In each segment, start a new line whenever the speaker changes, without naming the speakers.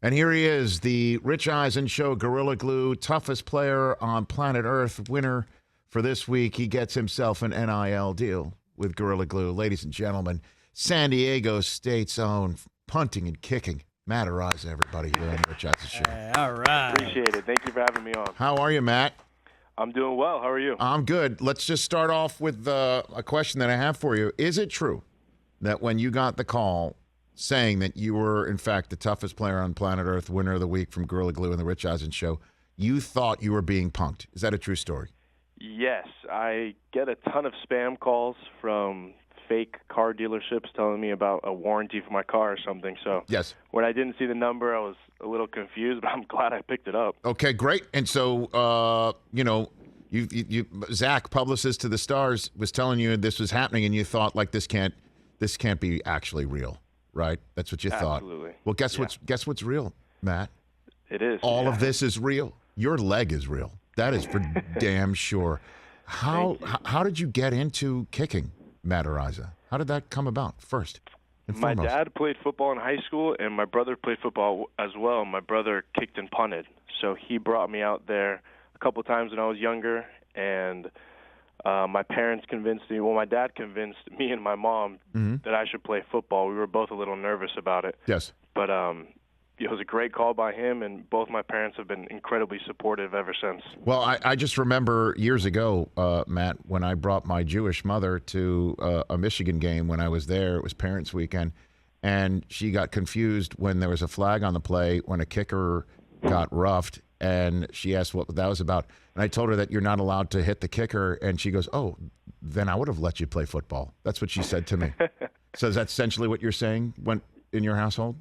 And here he is, the Rich Eisen Show, Gorilla Glue, toughest player on planet Earth, winner for this week. He gets himself an NIL deal with Gorilla Glue. Ladies and gentlemen, San Diego State's own punting and kicking. Matt Araiza, everybody, here on the Rich Eisen Show.
Hey, all right.
Appreciate it. Thank you for having me on.
How are you, Matt?
I'm doing well. How are you?
I'm good. Let's just start off with a question that I have for you. Is it true that when you got the call saying that you were, in fact, the toughest player on planet Earth, winner of the week from Gorilla Glue and the Rich Eisen Show, you thought you were being punked? Is that a true story?
Yes. I get a ton of spam calls from fake car dealerships telling me about a warranty for my car or something. So
yes.
When I didn't see the number, I was a little confused, but I'm glad I picked it up.
Okay, great. And so, Zach, publicist to the Stars, was telling you this was happening, and you thought, like, this can't be actually real, right? That's what you thought.
Absolutely.
Well, guess what's real, Matt?
It is.
All of this is real. Your leg is real. That is for damn sure. How did you get into kicking, Matt Araiza? How did that come about first and
My
foremost?
dad played football in high school, and my brother played football as well. My brother kicked and punted, so he brought me out there a couple times when I was younger, and my parents convinced me. Well, my dad convinced me and my mom that I should play football. We were both a little nervous about it.
Yes.
But it was a great call by him, and both my parents have been incredibly supportive ever since.
Well, I just remember years ago, Matt, when I brought my Jewish mother to a Michigan game when I was there. It was Parents' Weekend, and she got confused when there was a flag on the play when a kicker got roughed, and she asked what that was about. And I told her that you're not allowed to hit the kicker, and she goes, "Oh, then I would have let you play football." That's what she said to me. So is that essentially what you're saying went in your household?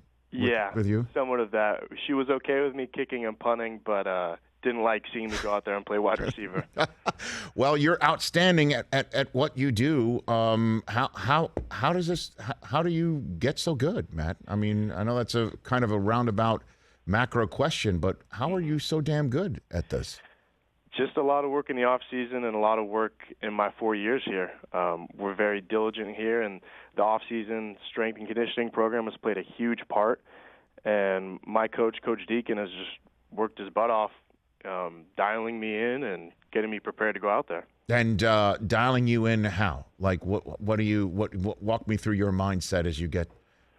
With you?
Somewhat of that. She was okay with me kicking and punting, but didn't like seeing me go out there and play wide receiver.
Well, you're outstanding at what you do. How do you get so good, Matt? I mean, I know that's a kind of a roundabout macro question, but how are you so damn good at this?
Just a lot of work in the off season and a lot of work in my 4 years here. We're very diligent here, and the off season strength and conditioning program has played a huge part. And my coach, Coach Deacon, has just worked his butt off, dialing me in and getting me prepared to go out there.
And dialing you in how? Like what walk me through your mindset as you get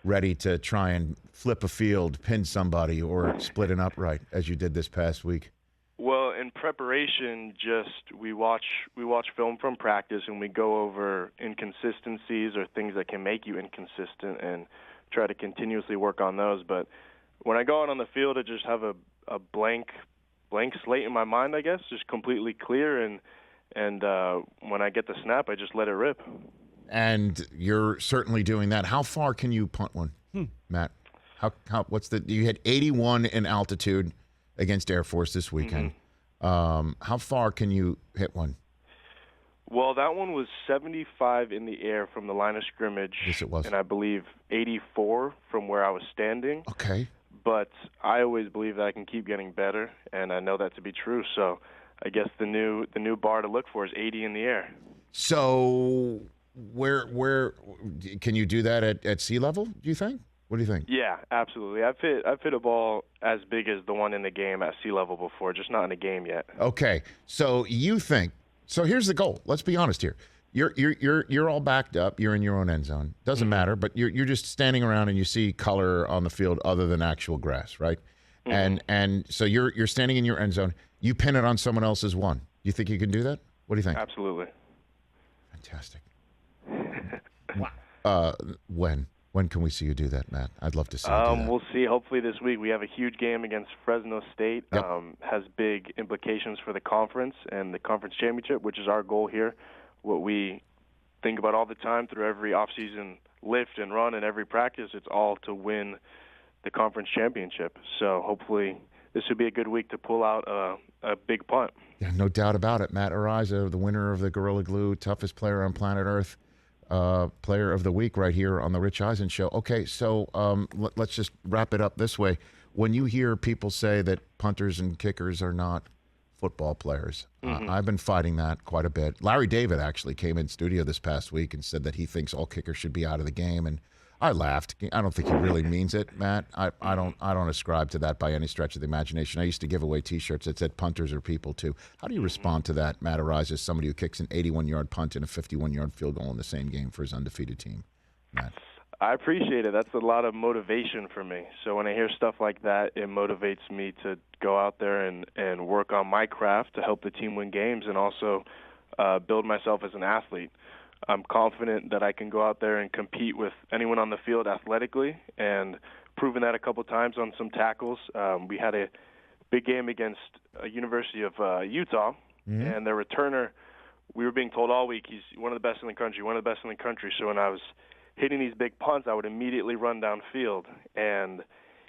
ready to try and flip a field, pin somebody, or split an upright as you did this past week?
Well, in preparation, we watch film from practice, and we go over inconsistencies or things that can make you inconsistent and try to continuously work on those. But when I go out on the field, I just have a blank slate in my mind, I guess, just completely clear. And when I get the snap, I just let it rip.
And you're certainly doing that. How far can you punt one, Matt? You had 81 in altitude against Air Force this weekend. How far can you hit one?
Well, that one was 75 in the air from the line of scrimmage.
Yes, it was.
And I believe 84 from where I was standing.
Okay.
But I always believe that I can keep getting better, and I know that to be true. So I guess the new bar to look for is 80 in the air.
So where can you do that at sea level, do you think? What do you think?
Yeah, absolutely. I've hit a ball as big as the one in the game at sea level before, just not in a game yet.
Okay, so you think? So here's the goal. Let's be honest here. You're all backed up. You're in your own end zone. Doesn't matter. But you're just standing around and you see color on the field other than actual grass, right? And so you're standing in your end zone. You pin it on someone else's one. You think you can do that? What do you think?
Absolutely.
Fantastic. Wow. When can we see you do that, Matt? I'd love to see you do that.
We'll see. Hopefully this week. We have a huge game against Fresno State.
Yep.
Has big implications for the conference and the conference championship, which is our goal here. What we think about all the time through every offseason lift and run and every practice, it's all to win the conference championship. So hopefully this would be a good week to pull out a big punt.
Yeah, no doubt about it. Matt Araiza, the winner of the Gorilla Glue, toughest player on planet Earth. Player of the week right here on the Rich Eisen Show. Okay, so let's just wrap it up this way. When you hear people say that punters and kickers are not football players, I've been fighting that quite a bit. Larry David actually came in studio this past week and said that he thinks all kickers should be out of the game, and I laughed. I don't think he really means it, Matt. I don't ascribe to that by any stretch of the imagination. I used to give away T-shirts that said punters are people too. How do you respond to that, Matt Araiza, somebody who kicks an 81-yard punt and a 51-yard field goal in the same game for his undefeated team? Matt.
I appreciate it. That's a lot of motivation for me. So when I hear stuff like that, it motivates me to go out there and work on my craft to help the team win games and also build myself as an athlete. I'm confident that I can go out there and compete with anyone on the field athletically, and proven that a couple times on some tackles. We had a big game against University of Utah, and their returner, we were being told all week, he's one of the best in the country, one of the best in the country. So when I was hitting these big punts, I would immediately run downfield, and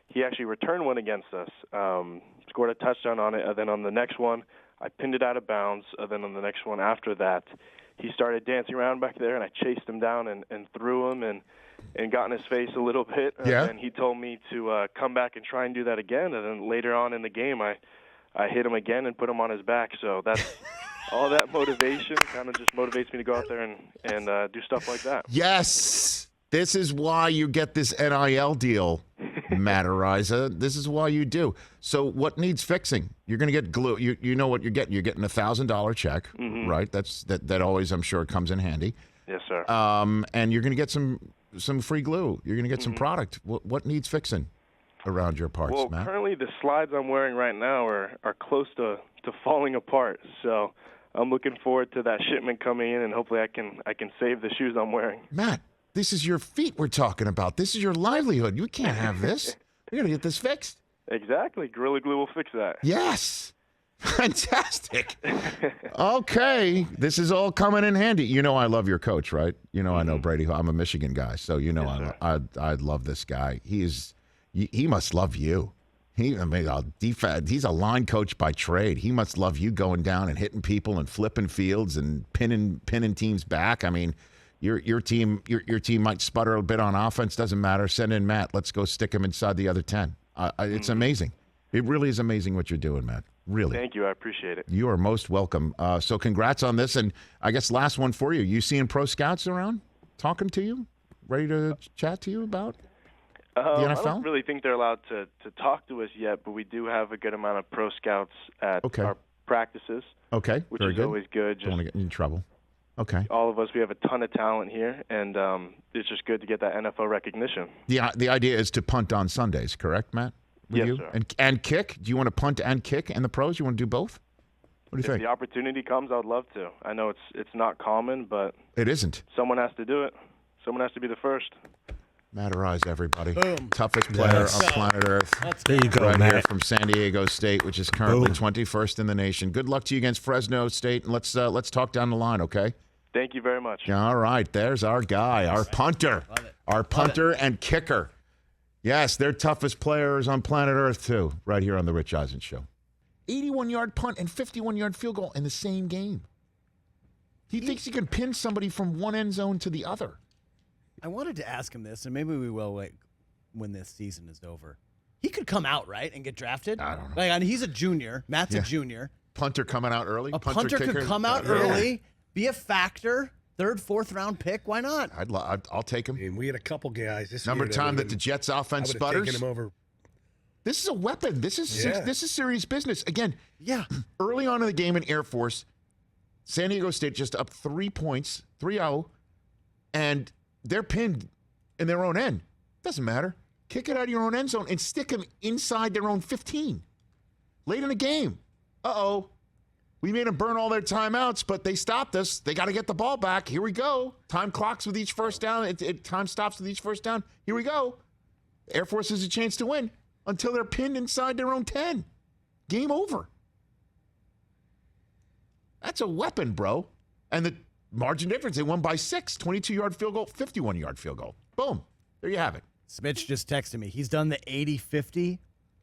he actually returned one against us, scored a touchdown on it, and then on the next one, I pinned it out of bounds, and then on the next one after that, he started dancing around back there, and I chased him down and threw him and got in his face a little bit. And he told me to come back and try and do that again. And then later on in the game, I hit him again and put him on his back. So that's all that motivation kind of just motivates me to go out there and do stuff like that.
Yes. This is why you get this NIL deal, Matt Araiza. This is why you do. So what needs fixing? You're going to get glue. You know what you're getting. You're getting a $1,000 check, right? That always, I'm sure, comes in handy.
Yes, sir.
And you're going to get some free glue. You're going to get some product. What needs fixing around your parts,
Matt? Well, currently the slides I'm wearing right now are close to falling apart. So I'm looking forward to that shipment coming in, and hopefully I can save the shoes I'm wearing.
Matt, this is your feet we're talking about. This is your livelihood. You can't have this. We're going to get this fixed.
Exactly. Gorilla Glue will fix that.
Yes. Fantastic. Okay. This is all coming in handy. You know I love your coach, right? You know I know Brady. I'm a Michigan guy, so you know I love this guy. He must love you. He's a line coach by trade. He must love you going down and hitting people and flipping fields and pinning teams back. I mean, your team might sputter a bit on offense. Doesn't matter. Send in Matt. Let's go stick him inside the other 10. It's amazing. It really is amazing what you're doing, Matt. Really.
Thank you. I appreciate it.
You are most welcome. So congrats on this. And I guess last one for you. You seeing pro scouts around talking to you, ready to chat to you about the NFL?
I don't really think they're allowed to talk to us yet, but we do have a good amount of pro scouts at our practices.
Okay.
Which
Very
is
good.
Always good.
Don't want to get in trouble. Okay.
All of us, we have a ton of talent here, and it's just good to get that NFL recognition.
The idea is to punt on Sundays, correct, Matt?
Yes,
you?
sir.
And kick? Do you want to punt and kick in the pros? You want to do both? What do you think?
If the opportunity comes, I would love to. I know it's not common, but
it isn't.
Someone has to do it. Someone has to be the first.
Matt Araiza, everybody.
Boom.
Toughest player on planet Earth.
There you go,
right
Matt.
Here from San Diego State, which is currently 21st in the nation. Good luck to you against Fresno State, and let's talk down the line, okay?
Thank you very much.
All right, there's our guy, our punter. Our punter and kicker. Yes, they're toughest players on planet Earth, too, right here on The Rich Eisen Show. 81-yard punt and 51-yard field goal in the same game. He thinks he can pin somebody from one end zone to the other.
I wanted to ask him this, and maybe we will when this season is over. He could come out, right, and get drafted?
I don't know.
He's a junior. Matt's a junior.
Punter coming out early?
A punter could come out early, be a factor. Third, fourth round pick. Why not?
I'll take him.
I mean, we had a couple guys this
Number
year
time that the Jets offense sputters.
Taken him over.
This is a weapon. This is serious business. Again, early on in the game in Air Force, San Diego State just up 3 points, 3-0, and they're pinned in their own end. Doesn't matter. Kick it out of your own end zone and stick them inside their own 15. Late in the game. Uh-oh. We made them burn all their timeouts, but they stopped us. They got to get the ball back. Here we go. Time clocks with each first down. Time stops with each first down. Here we go. Air Force has a chance to win until they're pinned inside their own 10. Game over. That's a weapon, bro. And the margin difference, they won by 6. 22-yard field goal, 51-yard field goal. Boom. There you have it.
Smitch just texted me. He's done the 80-50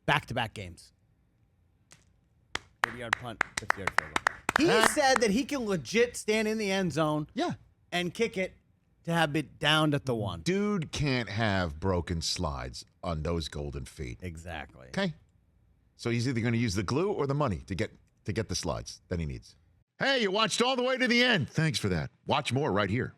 back-to-back games. 30-yard punt, 50-yard field goal. He said that he can legit stand in the end zone and kick it to have it down at the 1.
Dude can't have broken slides on those golden feet.
Exactly.
Okay. So he's either going to use the glue or the money to get the slides that he needs. Hey, you watched all the way to the end. Thanks for that. Watch more right here.